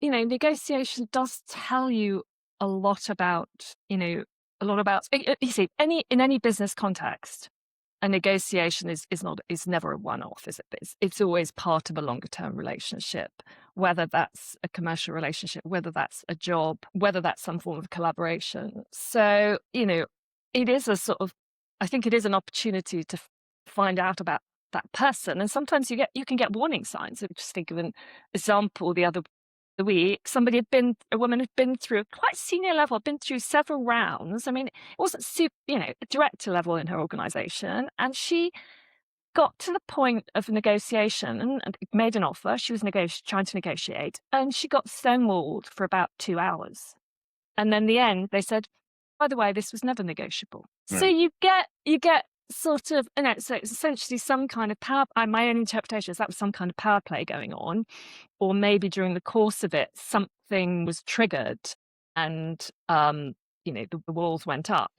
negotiation does tell you a lot about, you see, in any business context, a negotiation is never a one-off, is it? It's always part of a longer term relationship, whether that's a commercial relationship, whether that's a job, whether that's some form of collaboration. So, it is I think it is an opportunity to find out about that person. And sometimes you can get warning signs. Just think of an example the other week. A woman had been through quite senior level, been through several rounds. I mean, it wasn't super, director level in her organization. And she got to the point of negotiation and made an offer. She was trying to negotiate, and she got stonewalled for about 2 hours. And then in the end, they said, by the way, this was never negotiable. So Right. you get sort of, so it's essentially some kind of power. My own interpretation is that was some kind of power play going on, or maybe during the course of it, something was triggered, and the walls went up.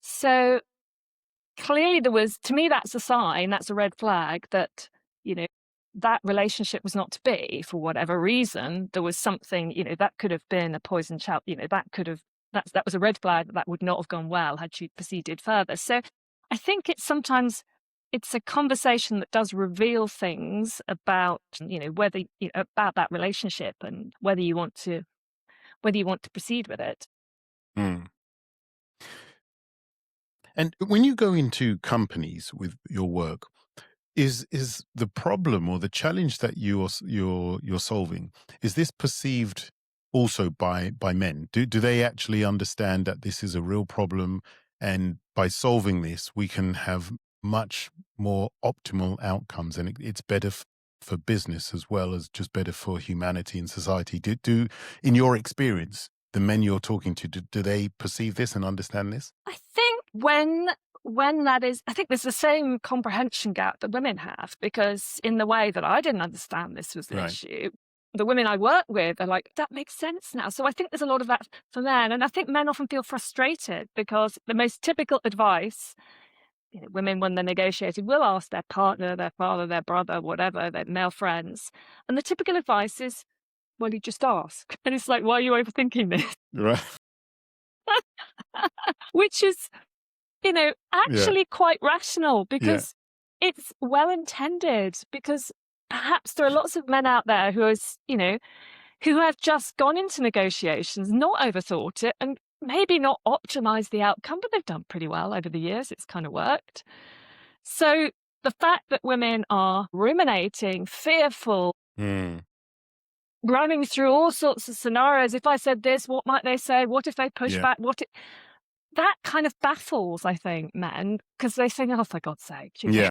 So clearly, to me, that's a sign, that's a red flag that you know that relationship was not to be for whatever reason. There was something, that could have been a poison child. That was a red flag that would not have gone well had she proceeded further. So I think it's a conversation that does reveal things about, whether, about that relationship and whether you want to proceed with it. Mm. And when you go into companies with your work, is the problem or the challenge that you're solving, is this perceived also by men? Do they actually understand that this is a real problem, and by solving this we can have much more optimal outcomes, and it's better for business as well as just better for humanity and society? Do in your experience, the men you're talking to, do they perceive this and understand this? I think I think there's the same comprehension gap that women have, because in the way that I didn't understand this was an Right. issue, the women I work with are like, that makes sense now. So I think there's a lot of that for men. And I think men often feel frustrated because the most typical advice, women, when they're negotiating, will ask their partner, their father, their brother, whatever, their male friends. And the typical advice is, well, you just ask. And it's like, why are you overthinking this? Right. Which is, Yeah. actually quite rational, Yeah. because it's well intended, because perhaps there are lots of men out there who have just gone into negotiations, not overthought it, and maybe not optimized the outcome, but they've done pretty well over the years. It's kind of worked. So the fact that women are ruminating, fearful, Mm. running through all sorts of scenarios. If I said this, what might they say? What if they push Yeah. back? That kind of baffles, I think, men, because they think, oh, for God's sake, Yeah.